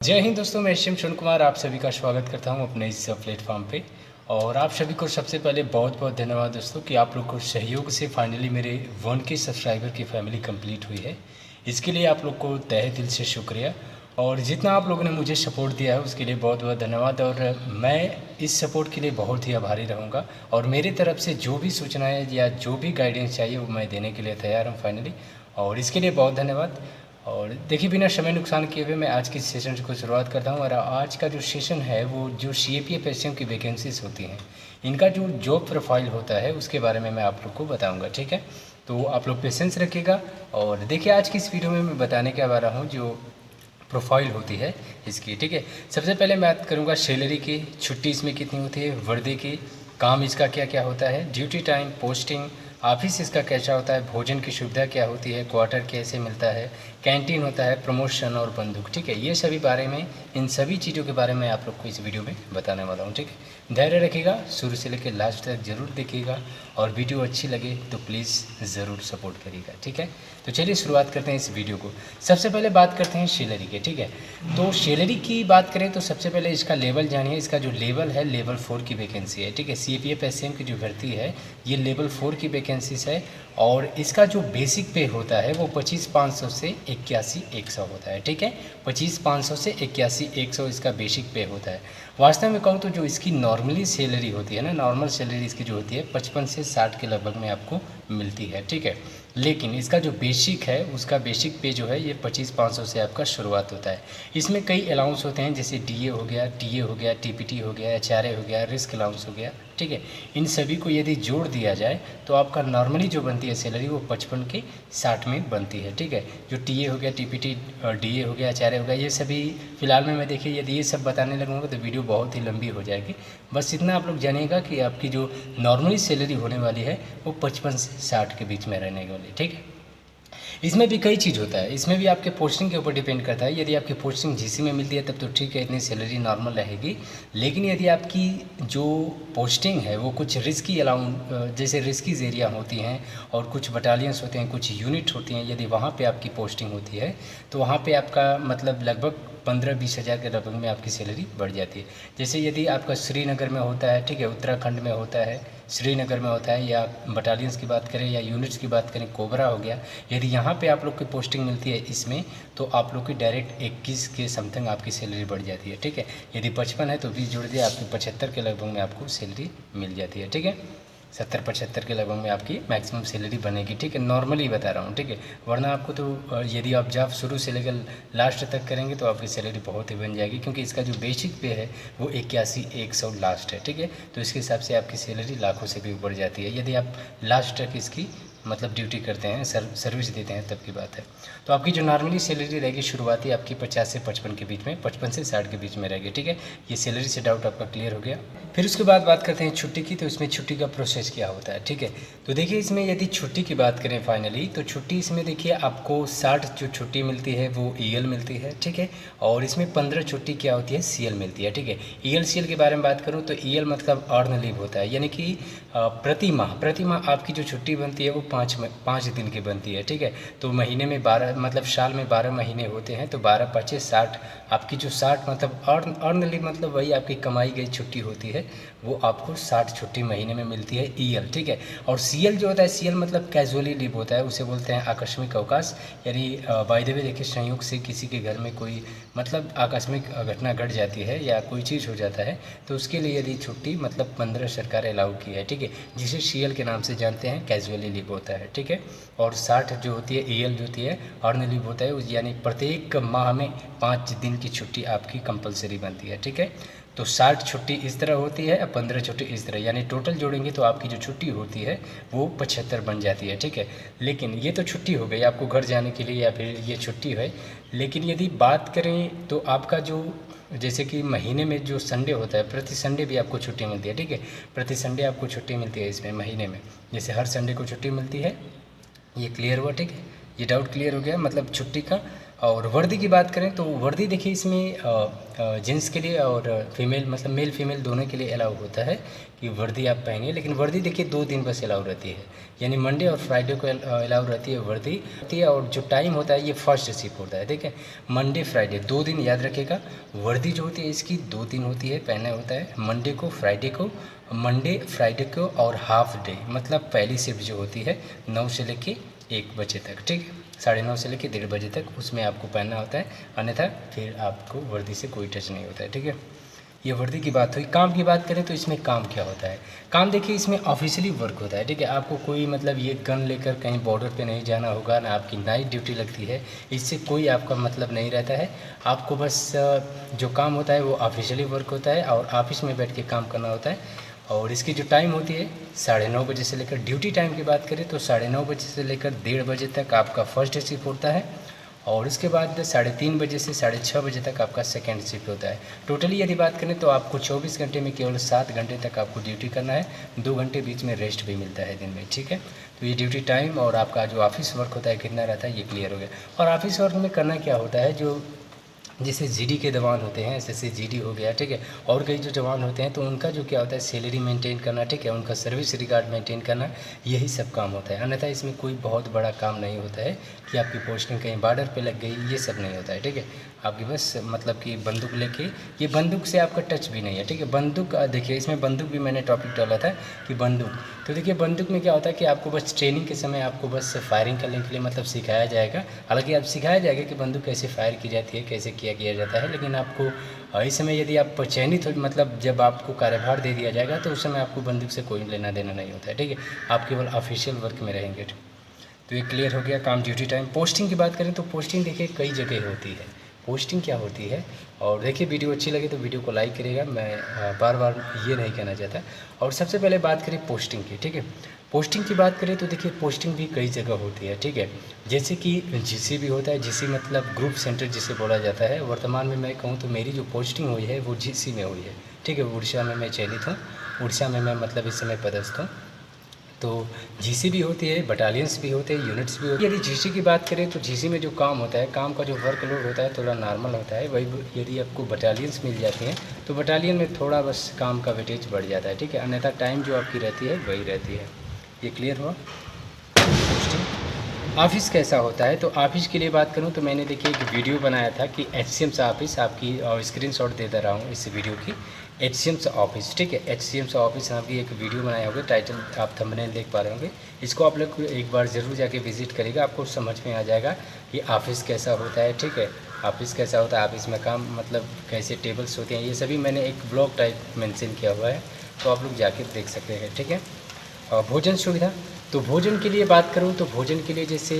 जय हिंद दोस्तों, मैं शिव शरण कुमार आप सभी का स्वागत करता हूं अपने इस प्लेटफॉर्म पे। और आप सभी को सबसे पहले बहुत बहुत धन्यवाद दोस्तों कि आप लोग को सहयोग से फाइनली मेरे 1K सब्सक्राइबर की फैमिली कंप्लीट हुई है। इसके लिए आप लोग को तहे दिल से शुक्रिया। और जितना आप लोगों ने मुझे सपोर्ट दिया है उसके लिए बहुत बहुत धन्यवाद। और मैं इस सपोर्ट के लिए बहुत ही आभारी रहूँगा। और मेरी तरफ से जो भी सूचनाएँ या जो भी गाइडेंस चाहिए वो मैं देने के लिए तैयार हूँ फाइनली। और इसके लिए बहुत धन्यवाद। और देखिए, बिना समय नुकसान किए हुए मैं आज के सेशन को शुरुआत करता हूं। और आज का जो सेशन है वो जो CAPF SCM की वैकेंसीज होती हैं, इनका जो जॉब प्रोफाइल होता है उसके बारे में मैं आप लोग को बताऊंगा। ठीक है, तो आप लोग पेशेंस रखिएगा। और देखिए, आज की इस वीडियो में मैं बताने के वाला हूँ जो प्रोफाइल होती है इसकी। ठीक है, सबसे पहले मैं बात करूँगा सैलरी की, छुट्टी इसमें कितनी होती है, वर्दी की, काम इसका क्या क्या होता है, ड्यूटी टाइम, पोस्टिंग, ऑफिस इसका कैसा होता है, भोजन की सुविधा क्या होती है, क्वार्टर कैसे मिलता है, कैंटीन होता है, प्रमोशन और बंदूक। ठीक है, ये सभी बारे में, इन सभी चीज़ों के बारे में आप लोग को इस वीडियो में बताने वाला हूँ। ठीक है, धैर्य रखिएगा, शुरू से लेकर लास्ट तक ज़रूर देखिएगा। और वीडियो अच्छी लगे तो प्लीज़ ज़रूर सपोर्ट करिएगा। ठीक है, तो चलिए शुरुआत करते हैं इस वीडियो को। सबसे पहले बात करते हैं सैलरी के। ठीक है, तो सैलरी की बात करें तो सबसे पहले इसका लेवल जानिए। इसका जो लेवल है लेवल 4 की वैकेंसी है। ठीक है, CAPF SCM की जो भर्ती है ये लेवल 4 की वैकेंसीज है। और इसका जो बेसिक पे होता है वो 25,500 से 81,100 होता है। ठीक है, 25,500 से 81,100 इसका बेसिक पे होता है। वास्तव में कहूँ तो जो इसकी नॉर्मली सैलरी होती है ना, नॉर्मल सैलरी इसकी जो होती है 55 से 60 के लगभग में आपको मिलती है। ठीक है, लेकिन इसका जो बेसिक है उसका बेसिक पे जो है ये 25,500 से आपका शुरुआत होता है। इसमें कई अलाउंस होते हैं, जैसे DA हो गया, TA हो गया, TPT हो गया, HRA हो गया, रिस्क अलाउंस हो गया। ठीक है, इन सभी को यदि जोड़ दिया जाए तो आपका नॉर्मली जो बनती है सैलरी वो 55 के 60 में बनती है। ठीक है, जो TA हो गया, TPT, DA हो गया, HRA हो गया, ये सभी फिलहाल में मैं देखिए यदि ये सब बताने लगूँगा तो वीडियो बहुत ही लंबी हो जाएगी। बस इतना आप लोग जानिएगा कि आपकी जो नॉर्मली सैलरी होने वाली है वो 55 से 60 के बीच में रहने वाली। ठीक है, इसमें भी कई चीज़ होता है, इसमें भी आपके पोस्टिंग के ऊपर डिपेंड करता है। यदि आपकी पोस्टिंग GC में मिलती है तब तो ठीक है, इतनी सैलरी नॉर्मल रहेगी। लेकिन यदि आपकी जो पोस्टिंग है वो कुछ रिस्की अलाउंट, जैसे रिस्कीज एरिया होती हैं और कुछ बटालियंस होते हैं, कुछ यूनिट होती हैं, यदि वहाँ पे आपकी पोस्टिंग होती है तो वहाँ पे आपका मतलब लगभग 15-20 हज़ार के लगभग में आपकी सैलरी बढ़ जाती है। जैसे यदि आपका श्रीनगर में होता है, ठीक है, उत्तराखंड में होता है, श्रीनगर में होता है, या बटालियंस की बात करें या यूनिट्स की बात करें, कोबरा हो गया, यदि यहाँ पे आप लोग की पोस्टिंग मिलती है इसमें तो आप लोग की डायरेक्ट 21 के समथिंग आपकी सैलरी बढ़ जाती है। ठीक है, यदि 55 है तो 20 जोड़ दिया, आपकी 75 के लगभग में आपको सैलरी मिल जाती है। ठीक है, 70-75 के लगभग में आपकी मैक्सिमम सैलरी बनेगी। ठीक है, नॉर्मली बता रहा हूँ। ठीक है, वरना आपको तो यदि आप जॉब शुरू से लेकर लास्ट तक करेंगे तो आपकी सैलरी बहुत ही बन जाएगी, क्योंकि इसका जो बेसिक पे है वो 81,100 लास्ट है। ठीक है, तो इसके हिसाब से आपकी सैलरी लाखों से भी ऊपर जाती है यदि आप लास्ट तक इसकी मतलब ड्यूटी करते हैं, सर्विस देते हैं, तब की बात है। तो आपकी जो नॉर्मली सैलरी रहेगी शुरुआती आपकी 50 से 55 के बीच में, 55 से 60 के बीच में रहेगी। ठीक है, ये सैलरी से डाउट आपका क्लियर हो गया। फिर उसके बाद बात करते हैं छुट्टी की। तो इसमें छुट्टी का प्रोसेस क्या होता है। ठीक है, तो देखिए इसमें यदि छुट्टी की बात करें फाइनली तो छुट्टी इसमें देखिए आपको 60 जो छुट्टी मिलती है वो EL मिलती है। ठीक है, और इसमें 15 छुट्टी क्या होती है, CL मिलती है। ठीक है, EL CL के बारे में बात करूँ तो EL मतलब अर्न लीव होता है, यानी कि प्रति माह आपकी जो छुट्टी बनती है वो 5 दिन की बनती है। ठीक है, तो महीने में 12 मतलब साल में 12 महीने होते हैं, तो 12-5 60 आपकी जो 60 मतलब अर्न लीव मतलब वही आपकी कमाई गई छुट्टी होती है, वो आपको 60 छुट्टी महीने में मिलती है EL। ठीक है, और CL जो होता है, CL मतलब कैजुअली लीव होता है, उसे बोलते हैं आकस्मिक अवकाश। यानी बाय द वे देखिए, संयोग से किसी के घर में कोई मतलब आकस्मिक घटना घट जाती है या कोई चीज़ हो जाता है तो उसके लिए यदि छुट्टी मतलब 15 सरकार अलाउ की है। ठीक है, जिसे CL के नाम से जानते हैं, कैजुअली लीव होता है। ठीक है, और 60 जो होती है EL जो होती है अर्न लीव होता है, यानी प्रत्येक माह में 5 दिन की छुट्टी आपकी कंपलसरी बनती है। ठीक है, तो 60 छुट्टी इस तरह होती है, 15 छुट्टी इस तरह, यानी टोटल जोड़ेंगे तो आपकी जो छुट्टी होती है वो 75 बन जाती है। ठीक है, लेकिन ये तो छुट्टी हो गई आपको घर जाने के लिए या फिर ये छुट्टी है। लेकिन यदि बात करें तो आपका जो जैसे कि महीने में जो संडे होता है, प्रति संडे भी आपको छुट्टी मिलती है। ठीक है, प्रति संडे आपको छुट्टी मिलती है इसमें महीने में, जैसे हर संडे को छुट्टी मिलती है। ये क्लियर हुआ। ठीक है, ये डाउट क्लियर हो गया मतलब छुट्टी का। और वर्दी की बात करें तो वर्दी देखिए इसमें जेंट्स के लिए और फीमेल मतलब मेल फीमेल दोनों के लिए अलाउ होता है कि वर्दी आप पहनिए, लेकिन वर्दी देखिए 2 दिन बस अलाउ रहती है, यानी मंडे और फ्राइडे को अलाउ रहती है वर्दी होती है। और जो टाइम होता है ये फर्स्ट शिफ्ट होता है, ठीक है, मंडे फ्राइडे 2 दिन याद रखिएगा। वर्दी जो होती है इसकी 2 दिन होती है, पहना होता है मंडे को फ्राइडे को, मंडे फ्राइडे को और हाफ डे मतलब पहली शिफ्ट जो होती है 9 से लेके 1 बजे तक, ठीक है, 9:30 से लेकर 1:30 बजे तक उसमें आपको पहनना होता है, अन्यथा फिर आपको वर्दी से कोई टच नहीं होता है, ठीक है। ये वर्दी की बात हुई। काम की बात करें तो इसमें काम क्या होता है, काम देखिए इसमें ऑफिशियली वर्क होता है, ठीक है। आपको कोई मतलब ये गन लेकर कहीं बॉर्डर पे नहीं जाना होगा, ना आपकी नाइट ड्यूटी लगती है, इससे कोई आपका मतलब नहीं रहता है। आपको बस जो काम होता है वो ऑफिशियली वर्क होता है और ऑफिस में बैठ के काम करना होता है। और इसकी जो टाइम होती है 9:30 बजे से लेकर, ड्यूटी टाइम की बात करें तो 9:30 बजे से लेकर 1:30 बजे तक आपका फर्स्ट शिफ्ट होता है, और उसके बाद 3:30 बजे से 6:30 बजे तक आपका सेकेंड शिफ्ट होता है। टोटली यदि बात करें तो आपको 24 घंटे में केवल 7 घंटे तक आपको ड्यूटी करना है, 2 घंटे बीच में रेस्ट भी मिलता है दिन में, ठीक है। तो ये ड्यूटी टाइम और आपका जो ऑफिस वर्क होता है कितना रहता है ये क्लियर हो गया। और ऑफिस वर्क में करना क्या होता है, जो जैसे जीडी के जवान होते हैं, जैसे जीडी हो गया, ठीक है, और कई जो जवान होते हैं तो उनका जो क्या होता है सैलरी मेंटेन करना, ठीक है, उनका सर्विस रिकॉर्ड मेंटेन करना, यही सब काम होता है। अन्यथा इसमें कोई बहुत बड़ा काम नहीं होता है कि आपकी पोस्टिंग कहीं बॉर्डर पे लग गई, ये सब नहीं होता है, ठीक है। आपकी बस मतलब कि बंदूक लेके, ये बंदूक से आपका टच भी नहीं है, ठीक है। बंदूक देखिए इसमें बंदूक भी मैंने टॉपिक डाला था कि बंदूक, तो देखिए बंदूक में क्या होता है कि आपको बस ट्रेनिंग के समय आपको बस फायरिंग करने के लिए मतलब सिखाया जाएगा। हालांकि आप सिखाया जाएगा कि बंदूक कैसे फायर की जाती है, कैसे किया जाता है, लेकिन आपको इस समय यदि आप चयनित हो मतलब जब आपको कार्यभार दे दिया जाएगा तो उस समय आपको बंदूक से कोई लेना देना नहीं होता है, ठीक है। आप केवल ऑफिशियल वर्क में रहेंगे। तो ये क्लियर हो गया काम ड्यूटी टाइम। पोस्टिंग की बात करें तो पोस्टिंग देखिए कई जगह होती है। पोस्टिंग क्या होती है, और देखिए वीडियो अच्छी लगे तो वीडियो को लाइक करिएगा, मैं बार बार ये नहीं कहना चाहता। और सबसे पहले बात करें पोस्टिंग की, ठीक है। पोस्टिंग की बात करें तो देखिए पोस्टिंग भी कई जगह होती है, ठीक है। जैसे कि जीसी भी होता है, जीसी मतलब ग्रुप सेंटर जिसे बोला जाता है। वर्तमान में मैं कहूँ तो मेरी जो पोस्टिंग हुई है वो जीसी में हुई है, ठीक है। उड़ीसा में मैं चयनित हूँ, उड़ीसा में मैं मतलब इस समय पदस्थ हूँ। तो जीसी भी होती है, बटालियंस भी होते हैं, यूनिट्स भी होती है। यदि जीसी की बात करें तो जीसी में जो काम होता है, काम का जो वर्कलोड होता है थोड़ा नॉर्मल होता है। वही यदि आपको बटालियंस मिल जाती हैं तो बटालियन में थोड़ा बस काम का वेटेज बढ़ जाता है, ठीक है। अन्यथा टाइम जो आपकी रहती है वही रहती है। ये क्लियर हुआ। ऑफ़िस कैसा होता है, तो ऑफ़िस के लिए बात करूं तो मैंने देखिए एक वीडियो बनाया था कि एचसीएम्स ऑफिस, आपकी स्क्रीनशॉट दे दे रहा हूं इस वीडियो की, एचसीएम्स ऑफिस, ठीक है। एचसीएम्स ऑफिस नाम की एक वीडियो बनाया होगा, टाइटल आप थंबनेल देख पा रहे होंगे। इसको आप लोग एक बार ज़रूर जाके विजिट करेगा, आपको समझ में आ जाएगा कि ऑफिस कैसा होता है, ठीक है। ऑफिस कैसा होता है, ऑफिस में काम मतलब कैसे टेबल्स होते हैं, ये सभी मैंने एक ब्लॉग टाइप मेंशन किया हुआ है, तो आप लोग जाके देख सकते हैं, ठीक है। भोजन सुविधा, तो भोजन के लिए बात करूं तो भोजन के लिए जैसे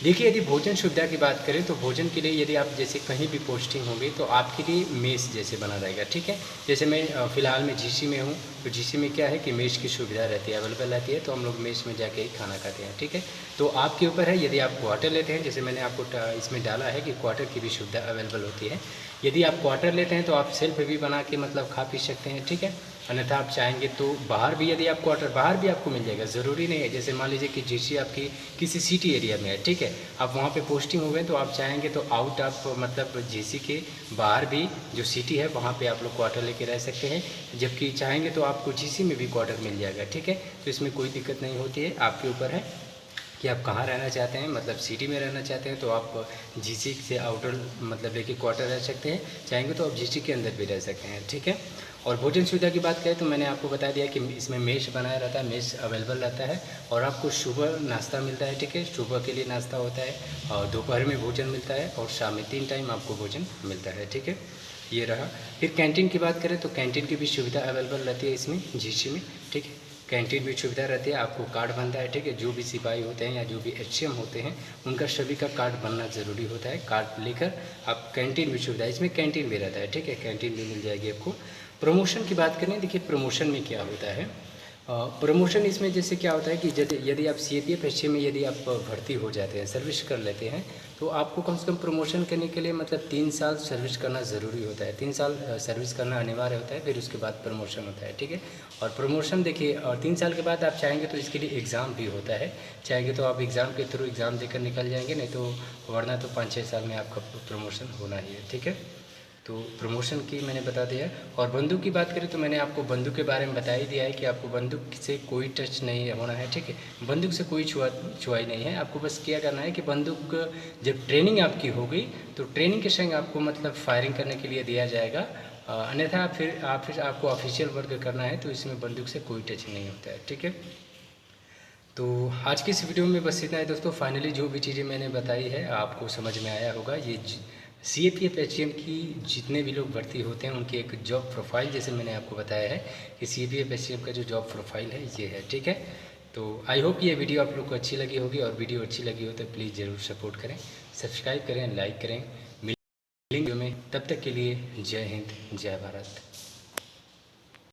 देखिए यदि भोजन सुविधा की बात करें तो भोजन के लिए यदि आप जैसे कहीं भी पोस्टिंग होगी तो आपके लिए मेस जैसे बना रहेगा, ठीक है। जैसे मैं फ़िलहाल में जीसी में हूँ, तो जीसी में क्या है कि मेस की सुविधा रहती है, अवेलेबल रहती है, तो हम लोग मेस में जाके खाना खाते हैं, ठीक है। तो आपके ऊपर है, यदि आप क्वार्टर लेते हैं, जैसे मैंने आपको इसमें डाला है कि क्वार्टर की भी सुविधा अवेलेबल होती है। यदि आप क्वार्टर लेते हैं तो आप सेल्फ भी बना के मतलब खा पी सकते हैं, ठीक है। अन्यथा आप चाहेंगे तो बाहर भी, यदि आप क्वार्टर बाहर भी आपको मिल जाएगा, ज़रूरी नहीं है। जैसे मान लीजिए कि जीसी आपकी किसी सिटी एरिया में है, ठीक है, आप वहाँ पे पोस्टिंग हो गए तो आप चाहेंगे तो आउट ऑफ मतलब जीसी के बाहर भी जो सिटी है वहाँ पे आप लोग क्वार्टर लेके रह सकते हैं। जबकि चाहेंगे तो आपको जीसी में भी क्वार्टर मिल जाएगा, ठीक है। तो इसमें कोई दिक्कत नहीं होती है, आपके ऊपर है कि आप कहाँ रहना चाहते हैं। मतलब सिटी में रहना चाहते हैं तो आप जीसी से आउटर मतलब लेके क्वार्टर रह सकते हैं, चाहेंगे तो आप जीसी के अंदर भी रह सकते हैं, ठीक है। और भोजन सुविधा की बात करें तो मैंने आपको बता दिया कि इसमें मेस बनाया रहता है, मेस अवेलेबल रहता है, और आपको सुबह नाश्ता मिलता है, ठीक है। सुबह के लिए नाश्ता होता है, और दोपहर में भोजन मिलता है, और शाम में 3 टाइम आपको भोजन मिलता है, ठीक है। ये रहा। फिर कैंटीन की बात करें तो कैंटीन की भी सुविधा अवेलेबल रहती है इसमें जीसी में, ठीक है। कैंटीन भी सुविधा रहती है, आपको कार्ड बनता है, ठीक है। जो भी सिपाही होते हैं या जो भी एचसीएम होते हैं उनका सभी का कार्ड बनना ज़रूरी होता है। कार्ड लेकर आप कैंटीन भी सुविधा, इसमें कैंटीन भी रहता है, ठीक है, कैंटीन भी मिल जाएगी आपको। प्रमोशन की बात करें, देखिए प्रमोशन में क्या होता है, प्रमोशन इसमें जैसे क्या होता है कि यदि आप CAPF HCM में यदि आप भर्ती हो जाते हैं, सर्विस कर लेते हैं, तो आपको कम से कम प्रमोशन करने के लिए मतलब 3 साल सर्विस करना ज़रूरी होता है। 3 साल सर्विस करना अनिवार्य होता है, फिर उसके बाद प्रमोशन होता है, ठीक है। और प्रमोशन देखिए, और 3 साल के बाद आप चाहेंगे तो इसके लिए एग्ज़ाम भी होता है। चाहेंगे तो आप एग्ज़ाम के थ्रू एग्ज़ाम देकर निकल जाएंगे, नहीं तो वरना तो 5-6 साल में आपका प्रमोशन होना ही है, ठीक है। तो प्रमोशन की मैंने बता दिया। और बंदूक की बात करें तो मैंने आपको बंदूक के बारे में बता ही दिया है कि आपको बंदूक से कोई टच नहीं होना है, ठीक है। बंदूक से कोई छुआई नहीं है। आपको बस क्या करना है कि बंदूक जब ट्रेनिंग आपकी हो गई तो ट्रेनिंग के संग आपको मतलब फायरिंग करने के लिए दिया जाएगा। अन्यथा फिर आपको ऑफिशियल वर्क करना है, तो इसमें बंदूक से कोई टच नहीं होता है, ठीक है। तो आज की इस वीडियो में बस इतना है दोस्तों। फाइनली जो भी चीज़ें मैंने बताई है आपको समझ में आया होगा। ये CAPF HCM की जितने भी लोग भर्ती होते हैं उनकी एक जॉब प्रोफाइल जैसे मैंने आपको बताया है कि CAPF HCM का जो जॉब प्रोफाइल है ये है, ठीक है। तो आई होप ये वीडियो आप लोग को अच्छी लगी होगी, और वीडियो अच्छी लगी हो तो प्लीज़ ज़रूर सपोर्ट करें, सब्सक्राइब करें, लाइक करें। मिलेंगे वीडियो में, तब तक के लिए जय हिंद, जय भारत।